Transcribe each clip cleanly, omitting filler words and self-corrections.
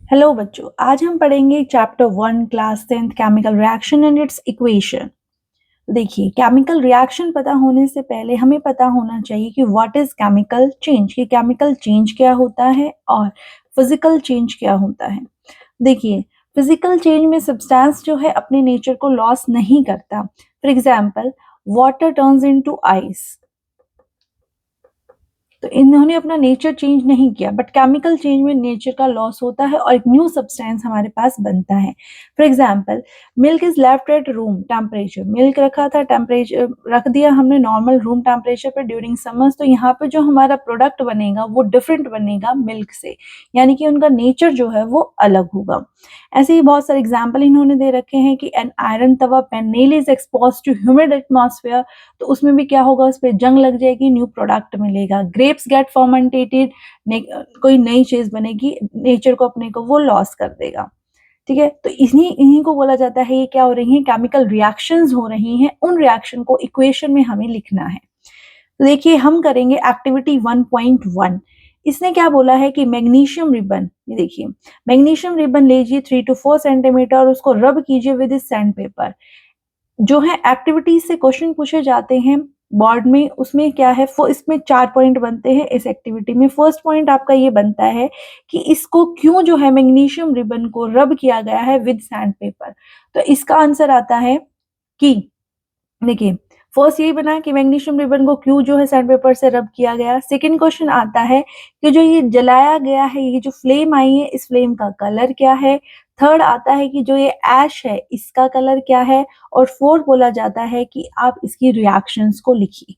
Hello बच्चों, आज हम पढ़ेंगे chapter 1 class 10th chemical reaction and it's equation. देखिए, केमिकल रिएक्शन पता होने से पहले हमें पता होना चाहिए कि व्हाट इज केमिकल चेंज, कि केमिकल चेंज क्या होता है और फिजिकल चेंज क्या होता है। देखिए, फिजिकल चेंज में सब्सटेंस जो है अपने नेचर को लॉस नहीं करता। For example, water turns into ice, तो इन्होंने अपना नेचर चेंज नहीं किया, बट केमिकल चेंज में नेचर का लॉस होता है और एक न्यू सब्सटेंस हमारे पास बनता है। For example, milk is left at room temperature, milk रखा था टेम्परेचर, रख दिया हमने नॉर्मल रूम टेम्परेचर पर ड्यूरिंग समर्स, तो यहाँ पे जो हमारा प्रोडक्ट बनेगा वो डिफरेंट बनेगा मिल्क से, यानी कि उनका नेचर जो है वो अलग होगा। ऐसे ही बहुत सारे एग्जाम्पल इन्होंने दे रखे हैं कि an iron tawa pen nail is expose to humid atmosphere, तो उसमें भी क्या होगा, उस पर जंग लग जाएगी, न्यू प्रोडक्ट मिलेगा। ग्रेप्स गेट फर्मेंटेटेड, कोई नई चीज बनेगी, नेचर को अपने को वो लॉस कर देगा। ठीक है, तो इन्हीं इन्हीं को बोला जाता है, ये क्या हो रही है, केमिकल रिएक्शंस हो रही हैं, उन रिएक्शन को इक्वेशन में हमें लिखना है। तो देखिए, हम करेंगे एक्टिविटी 1.1। इसने क्या बोला है कि मैग्नीशियम रिबन, ये देखिए, मैग्नीशियम रिबन लीजिए 3 to 4 सेंटीमीटर और उसको रब कीजिए विद सैंड पेपर। जो है एक्टिविटीज से क्वेश्चन पूछे जाते हैं बोर्ड में, उसमें क्या है, इसमें 4 पॉइंट बनते हैं इस एक्टिविटी में। फर्स्ट पॉइंट आपका ये बनता है कि इसको क्यों जो है मैग्नीशियम रिबन को रब किया गया है विद सैंड पेपर। तो इसका आंसर आता है कि, देखिए, फर्स्ट यही बना कि मैग्नीशियम रिबन को क्यों जो है सैंड पेपर से रब किया गया। सेकंड क्वेश्चन आता है कि जो ये जलाया गया है, ये जो फ्लेम आई है, इस फ्लेम का कलर क्या है। थर्ड आता है कि जो ये ऐश है, इसका कलर क्या है। और फोर्थ बोला जाता है कि आप इसकी रिएक्शंस को लिखिए।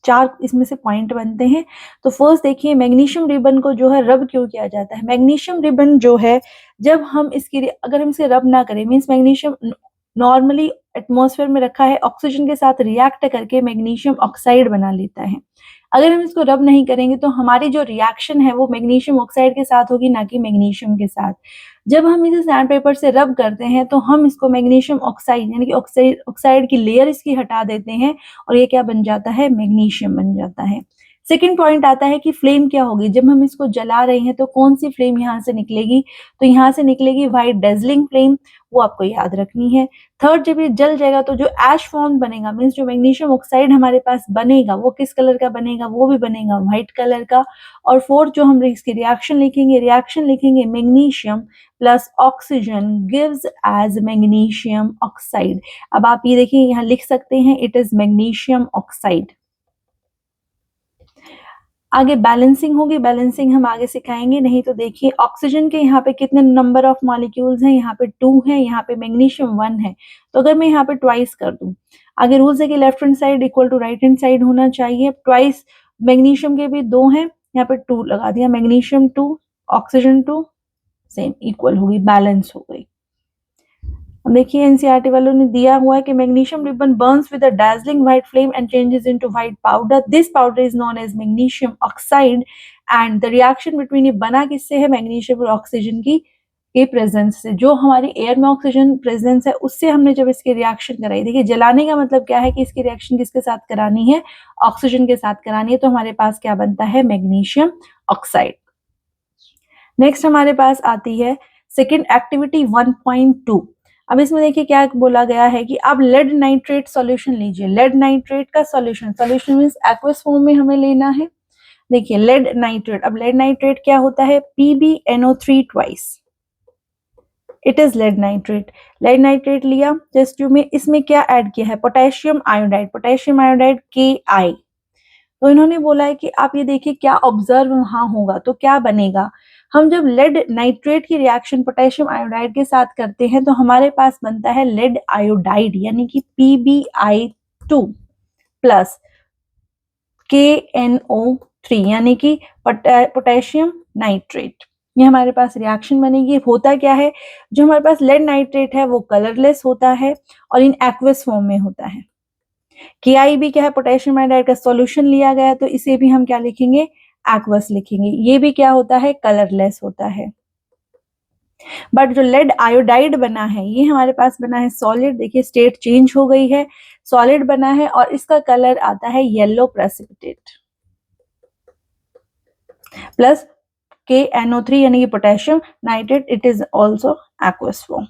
4 इसमें से पॉइंट बनते हैं। तो फर्स्ट देखिए, मैग्नीशियम रिबन को जो है रब क्यों किया जाता है। मैग्नीशियम रिबन जो है, जब हम इसकी अगर हम इसे रब ना करें, मीन्स मैग्नीशियम नॉर्मली एटमॉस्फेयर में रखा है, ऑक्सीजन के साथ रिएक्ट करके मैग्नीशियम ऑक्साइड बना लेता है। अगर हम इसको रब नहीं करेंगे तो हमारी जो रिएक्शन है वो मैग्नीशियम ऑक्साइड के साथ होगी, ना कि मैग्नीशियम के साथ। जब हम इसे सैंड पेपर से रब करते हैं तो हम इसको मैग्नीशियम ऑक्साइड, यानी कि ऑक्साइड की लेयर इसकी हटा देते हैं और ये क्या बन जाता है, मैग्नीशियम बन जाता है। सेकेंड पॉइंट आता है कि फ्लेम क्या होगी, जब हम इसको जला रहे हैं तो कौन सी फ्लेम यहाँ से निकलेगी, तो यहाँ से निकलेगी व्हाइट डेजलिंग फ्लेम, वो आपको याद रखनी है। थर्ड, जब ये जल जाएगा तो जो ऐश फॉर्म बनेगा, मीन्स जो मैग्नीशियम ऑक्साइड हमारे पास बनेगा वो किस कलर का बनेगा, वो भी बनेगा व्हाइट कलर का। और फोर्थ, जो हम इसकी रिएक्शन लिखेंगे magnesium plus oxygen gives as magnesium oxide. अब आप ये देखिए, यहाँ लिख सकते हैं इट इज मैग्नीशियम ऑक्साइड। आगे बैलेंसिंग होगी, बैलेंसिंग हम आगे सिखाएंगे। नहीं तो देखिए, ऑक्सीजन के यहाँ पे कितने नंबर ऑफ मॉलिक्यूल्स हैं, यहाँ पे 2 है, यहाँ पे मैग्नीशियम 1 है। तो अगर मैं यहाँ पे ट्वाइस कर दूं, आगे रूल्स है कि left hand side equal to right hand side होना चाहिए। ट्वाइस मैग्नीशियम के भी 2 हैं, यहाँ पे 2 लगा दिया, मैग्नीशियम 2 ऑक्सीजन 2, सेम इक्वल होगी, बैलेंस हो गई। देखिए, एनसीईआरटी वालों ने दिया हुआ है कि magnesium ribbon Burns with a dazzling white flame and changes into white powder. This powder is known as magnesium oxide and the reaction between, ये बना किससे है, मैग्नीशियम और ऑक्सीजन की के प्रेजेंस से। जो हमारी एयर में ऑक्सीजन प्रेजेंस है उससे हमने जब इसकी रिएक्शन कराई, देखिए जलाने का मतलब क्या है कि इसकी रिएक्शन किसके साथ करानी है, ऑक्सीजन के साथ करानी है, तो हमारे पास क्या बनता है, मैग्नीशियम ऑक्साइड। नेक्स्ट हमारे पास आती है सेकेंड एक्टिविटी 1.2। अब इसमें देखिए क्या बोला गया है कि आप लेड नाइट्रेट सॉल्यूशन लीजिए। लेड नाइट्रेट का सॉल्यूशन मींस एक्वस फॉर्म में हमें लेना है। देखिए, लेड नाइट्रेट, अब लेड नाइट्रेट क्या होता है, PbNO3 twice, it is lead nitrate. Lead nitrate लिया टेस्ट ट्यूब में, इसमें क्या ऐड किया है, potassium iodide, potassium iodide Ki। तो इन्होंने बोला है कि आप ये देखिए क्या ऑब्जर्व वहां होगा, तो क्या बनेगा, हम जब लेड नाइट्रेट की रिएक्शन पोटेशियम आयोडाइड के साथ करते हैं तो हमारे पास बनता है लेड आयोडाइड, यानी कि PbI2 प्लस KNO3, यानी कि पोटेशियम नाइट्रेट। ये हमारे पास रिएक्शन बनेगी। होता क्या है, जो हमारे पास लेड नाइट्रेट है वो कलरलेस होता है और इन एक्वस फॉर्म में होता है। Ki भी क्या है, पोटेशियम आयोडाइड का सॉल्यूशन लिया गया है, तो इसे भी हम क्या लिखेंगे, एक्वस लिखेंगे। ये भी क्या होता है, कलरलेस होता है। बट जो लेड आयोडाइड बना है ये हमारे पास बना है सॉलिड। देखिए, स्टेट चेंज हो गई है, सॉलिड बना है और इसका कलर आता है येलो प्रेसिपिटेट। प्लस KNO3 यानी कि potassium nitrate, it is also aqueous form.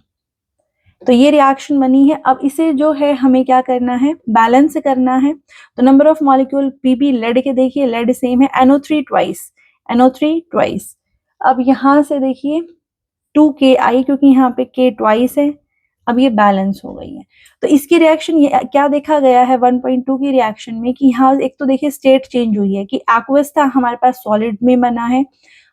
तो ये रिएक्शन बनी है। अब इसे जो है हमें क्या करना है, बैलेंस करना है। तो number of molecule Pb lead के देखिए, लेड सेम है, NO3 ट्वाइस, NO3 ट्वाइस। अब यहाँ से देखिए 2Ki क्योंकि यहाँ पे K ट्वाइस है, अब ये बैलेंस हो गई है। तो इसकी रिएक्शन ये क्या देखा गया है 1.2 की रिएक्शन में कि यहाँ एक तो देखिए स्टेट चेंज हुई है कि एक्वस था हमारे पास सॉलिड में बना है,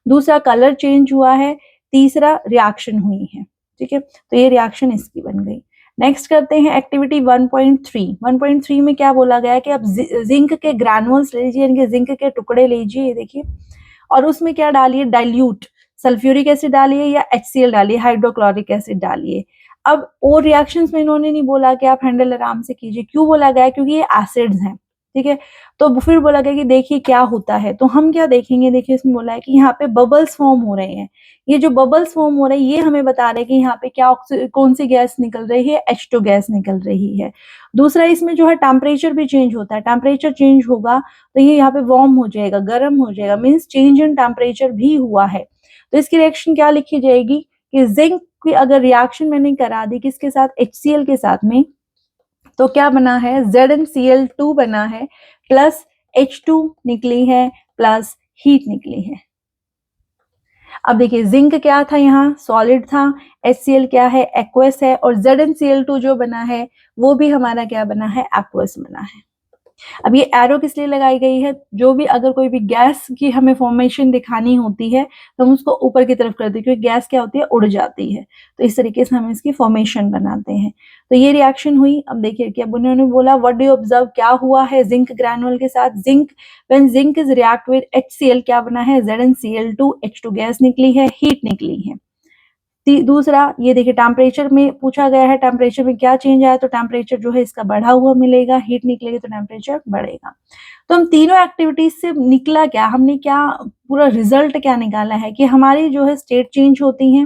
दूसरा कलर चेंज हुआ है, तीसरा रिएक्शन हुई है, ठीक है। तो ये रिएक्शन इसकी बन गई। नेक्स्ट करते हैं एक्टिविटी 1.3। 1.3 में क्या बोला गया है कि आप जिंक के ग्रैनुअल्स लीजिए, यानी कि जिंक के टुकड़े लीजिए, ये देखिए, और उसमें क्या डालिए, डाइल्यूट सल्फ्यूरिक एसिड डालिए या HCl डालिए, हाइड्रोक्लोरिक एसिड डालिए। अब और रिएक्शंस में इन्होंने नहीं बोला कि आप हैंडल आराम से कीजिए, क्यों बोला गया है, क्योंकि ये एसिड्स हैं, ठीक है। तो फिर बोला गया कि देखिए क्या होता है, तो हम क्या देखेंगे, देखिए इसमें बोला है कि यहाँ पे बबल्स फॉर्म हो रहे हैं। ये जो बबल्स फॉर्म हो रहे हैं ये हमें बता रहे हैं कि यहाँ पे क्या कौन सी गैस निकल रही है, H2 गैस निकल रही है। दूसरा इसमें जो है टेम्परेचर भी चेंज होता है, टेम्परेचर चेंज होगा तो ये यहाँ पे वार्म हो जाएगा, गर्म हो जाएगा, मीन्स चेंज इन टेम्परेचर भी हुआ है। तो इसकी रिएक्शन क्या लिखी जाएगी कि जिंक की अगर रिएक्शन मैंने करा दी किसके साथ, HCl के साथ में, तो क्या बना है, ZnCl2 बना है, प्लस H2 निकली है, प्लस हीट निकली है। अब देखिए जिंक क्या था, यहाँ सॉलिड था, HCl क्या है, एक्वस है, और ZnCl2 जो बना है वो भी हमारा क्या बना है, एक्वस बना है। अब ये एरो किस लिए लगाई गई है, जो भी अगर कोई भी गैस की हमें फॉर्मेशन दिखानी होती है तो हम उसको ऊपर की तरफ करते हैं, क्योंकि गैस क्या होती है, उड़ जाती है। तो इस तरीके से हम इसकी फॉर्मेशन बनाते हैं। तो ये रिएक्शन हुई। अब देखिए कि अब उन्होंने बोला व्हाट डू यू ऑब्जर्व, क्या हुआ है जिंक ग्रैनुअल के साथ, zinc when zinc is react with HCl क्या बना है, ZnCl2, H2 गैस निकली है, हीट निकली है। दूसरा ये देखिए टेम्परेचर में पूछा गया है, टेम्परेचर में क्या चेंज आया, तो टेम्परेचर जो है इसका बढ़ा हुआ मिलेगा, हीट निकलेगी तो टेम्परेचर बढ़ेगा। तो हम तीनों एक्टिविटीज से निकला क्या, हमने क्या पूरा रिजल्ट क्या निकाला है कि हमारी जो है स्टेट चेंज होती है,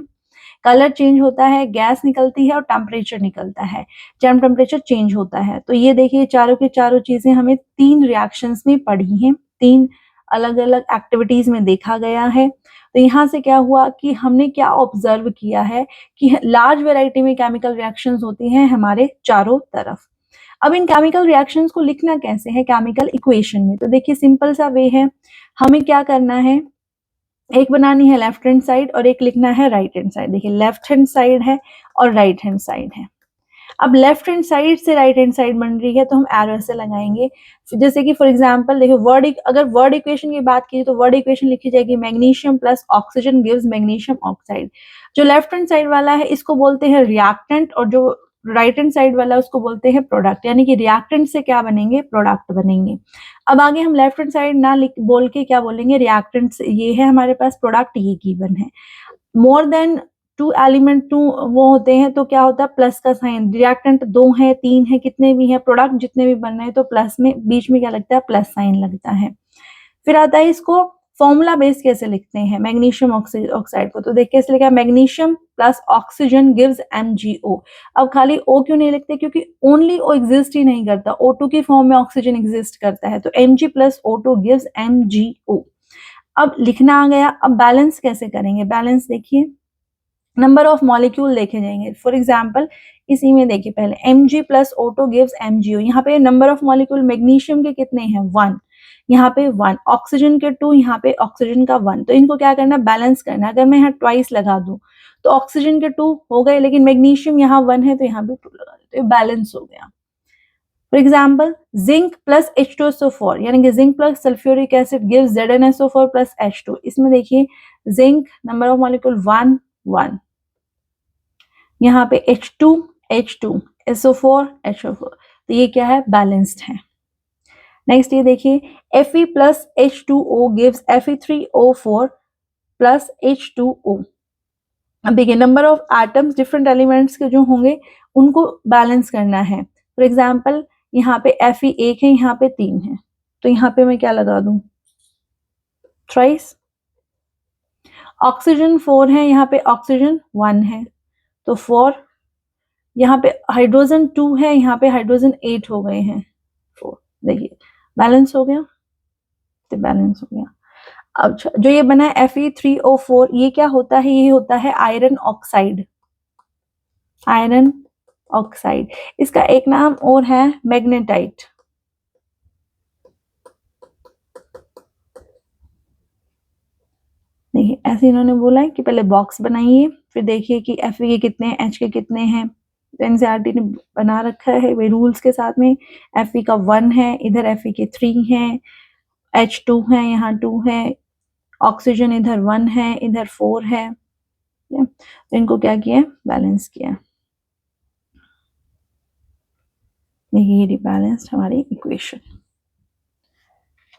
कलर चेंज होता है, गैस निकलती है और टेम्परेचर निकलता है, जब टेम्परेचर चेंज होता है। तो ये देखिए चारों की चारों चीजें हमें 3 रिएक्शंस में पढ़ी हैं, 3 अलग अलग एक्टिविटीज में देखा गया है। तो यहाँ से क्या हुआ कि हमने क्या ऑब्जर्व किया है कि लार्ज वैरायटी में केमिकल रिएक्शंस होती हैं हमारे चारों तरफ। अब इन केमिकल रिएक्शंस को लिखना कैसे है केमिकल इक्वेशन में, तो देखिए सिंपल सा वे है, हमें क्या करना है, एक बनानी है लेफ्ट हैंड साइड और एक लिखना है राइट हैंड साइड। देखिए लेफ्ट हैंड साइड है और राइट हैंड साइड है। अब लेफ्ट हैंड साइड से राइट हैंड साइड बन रही है तो हम एरो से लगाएंगे। जैसे कि फॉर एग्जांपल देखिए अगर वर्ड इक्वेशन की बात की तो वर्ड इक्वेशन लिखी जाएगी magnesium plus oxygen gives magnesium oxide. जो लेफ्ट हैंड साइड वाला है इसको बोलते हैं रिएक्टेंट और जो राइट हैंड साइड वाला उसको बोलते हैं प्रोडक्ट, यानी कि रिएक्टेंट से क्या बनेंगे, प्रोडक्ट बनेंगे। अब आगे हम लेफ्ट हैंड साइड ना बोल के क्या बोलेंगे, रिएक्टेंट से ये है हमारे पास प्रोडक्ट, ये गिवन है। मोर देन 2 एलिमेंट 2 वो होते हैं तो क्या होता है, प्लस का साइन, रिएक्टेंट 2 है 3 है कितने भी है, प्रोडक्ट जितने भी बन रहे हैं तो प्लस में बीच में क्या लगता है, प्लस साइन लगता है। फिर आता है इसको फॉर्मूला बेस कैसे लिखते हैं मैग्नीशियम ऑक्साइड को, तो देख कैसे लिखा है, magnesium plus oxygen gives MgO। अब खाली O क्यों नहीं लिखते, क्योंकि ओनली O एग्जिस्ट ही नहीं करता, O2 की फॉर्म में ऑक्सीजन एग्जिस्ट करता है, तो Mg plus O2 gives MgO। अब लिखना आ गया। अब बैलेंस कैसे करेंगे, बैलेंस देखिए नंबर ऑफ मॉलिक्यूल देखे जाएंगे। फॉर एग्जाम्पल इसी में देखिए पहले Mg plus O2 gives MgO, यहाँ पे नंबर ऑफ मॉलिक्यूल मैग्नीशियम के कितने हैं 1, यहाँ पे 1, ऑक्सीजन के 2, यहाँ पे ऑक्सीजन का 1। तो इनको क्या करना, बैलेंस करना। अगर मैं यहाँ ट्वाइस लगा दूं तो ऑक्सीजन के 2 हो गए, लेकिन मैग्नीशियम यहाँ 1 है तो यहाँ भी 2 लगा देते, बैलेंस हो गया। For example zinc plus H2SO4 यानी कि zinc plus sulphuric acid gives ZnSO4 plus H2। इसमें देखिए जिंक नंबर ऑफ मॉलिक्यूल 1 1, यहाँ पे H2 H2 SO4 HO4, तो ये क्या है, बैलेंस्ड है। नेक्स्ट ये देखिए Fe plus H2O gives Fe3O4 plus H2O। अब देखिए number of atoms different elements के जो होंगे उनको बैलेंस करना है। फॉर एग्जाम्पल यहाँ पे Fe 1 है, यहाँ पे 3 है, तो यहाँ पे मैं क्या लगा दूं, थ्राइस। ऑक्सीजन 4 है, यहाँ पे ऑक्सीजन 1 है तो 4, यहाँ पे हाइड्रोजन 2 है, यहाँ पे हाइड्रोजन 8 हो गए हैं 4। देखिए बैलेंस हो गया, तो बैलेंस हो गया। अच्छा, जो ये बना है Fe3O4, ये क्या होता है? ये होता है आयरन ऑक्साइड, आयरन ऑक्साइड। इसका एक नाम और है मैग्नेटाइट। देखिए ऐसे इन्होंने बोला है कि पहले बॉक्स बनाइए, फिर देखिए कि Fe के कितने हैं, H के कितने हैं। तो एनसीईआरटी ने बना रखा है वे रूल्स के साथ में। Fe का 1 है, इधर Fe के 3 हैं, H2 है, यहाँ 2 है, ऑक्सीजन इधर 1 है, इधर 4 है। तो इनको क्या किया, बैलेंस किया। ये रिबैलेंस्ड हमारी इक्वेशन।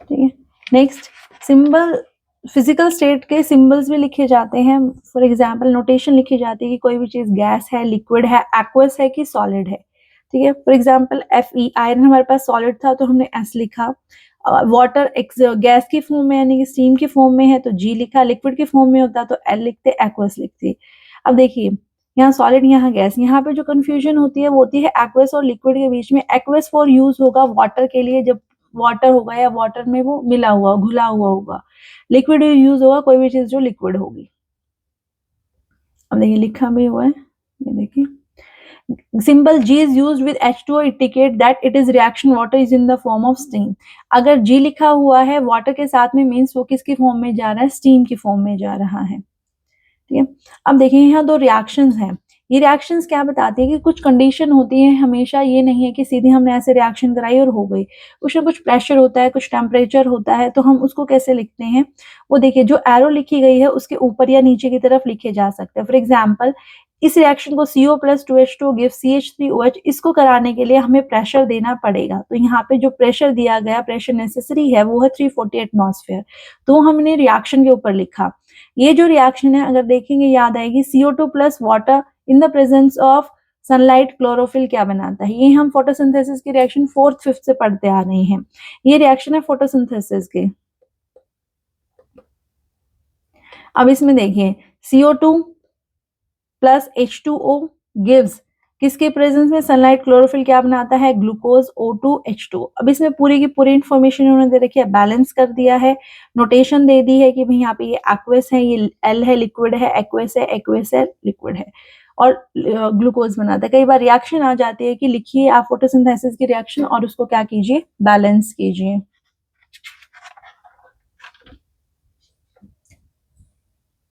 ठीक है, नेक्स्ट सिंबल, फिजिकल स्टेट के सिंबल्स भी लिखे जाते हैं। फॉर एग्जांपल नोटेशन लिखी जाती है कि कोई भी चीज गैस है, लिक्विड है, एक्वस है कि सॉलिड है। ठीक है, फॉर एग्जांपल Fe, आयरन हमारे पास सॉलिड था तो हमने S लिखा। वाटर गैस की फॉर्म में यानी कि स्टीम की फॉर्म में है तो G लिखा, लिक्विड की फॉर्म में होता तो L लिखते, एक्वस लिखते। अब देखिए यहाँ सॉलिड, यहाँ गैस, यहाँ पे जो कंफ्यूजन होती है वो होती है एक्वस और लिक्विड के बीच में। एक्वस फॉर यूज होगा वाटर के लिए, जब वाटर होगा या वाटर में वो मिला हुआ, घुला हुआ होगा। लिक्विड यूज होगा कोई भी चीज जो लिक्विड होगी। अब देखिए लिखा भी हुआ है, ये देखिए symbol G is used with H2O indicate that it is reaction water is in the form of steam। अगर G लिखा हुआ है वाटर के साथ में मीन्स वो किसकी फॉर्म में जा रहा है, स्टीम की फॉर्म में जा रहा है। ठीक है, अब देखिए यहाँ दो रिएक्शंस हैं। ये रिएक्शंस क्या बताती है कि कुछ कंडीशन होती है, हमेशा ये नहीं है कि सीधे हमने ऐसे रिएक्शन कराई और हो गई। कुछ ना कुछ प्रेशर होता है, कुछ टेम्परेचर होता है, तो हम उसको कैसे लिखते हैं वो देखिए, जो एरो लिखी गई है उसके ऊपर या नीचे की तरफ लिखे जा सकते हैं। फॉर एग्जाम्पल इस रिएक्शन को CO+2H2 गिव CH3OH, इसको कराने के लिए हमें प्रेशर देना पड़ेगा। तो यहाँ पे जो प्रेशर दिया गया, प्रेशर नेसेसरी है वो है 340 एटमॉस्फेयर, तो हमने रिएक्शन के ऊपर लिखा। ये जो रिएक्शन है अगर देखेंगे याद आएगी, CO2 plus water in the presence of sunlight chlorophyll क्या बनाता है। ये हम फोटोसिंथेसिस की रिएक्शन 4th 5th से पढ़ते आ रहे हैं। ये रिएक्शन है फोटोसिंथेसिस के। अब इसमें देखिए CO2 प्लस H2O गिव्स, किसके प्रेजेंस में, सनलाइट क्लोरोफिल क्या बनाता है, ग्लूकोज O2H2। अब इसमें पूरी की पूरी इंफॉर्मेशन उन्होंने दे रखी है, बैलेंस कर दिया है, नोटेशन दे दी है कि भाई यहाँ पे ये एक्वस है, ये L है लिक्विड है, एक्वस है लिक्विड है, और ग्लूकोज बनाता है। कई बार रिएक्शन आ जाती है कि लिखिए आप फोटोसिंथेसिस की रिएक्शन और उसको क्या कीजिए, बैलेंस कीजिए।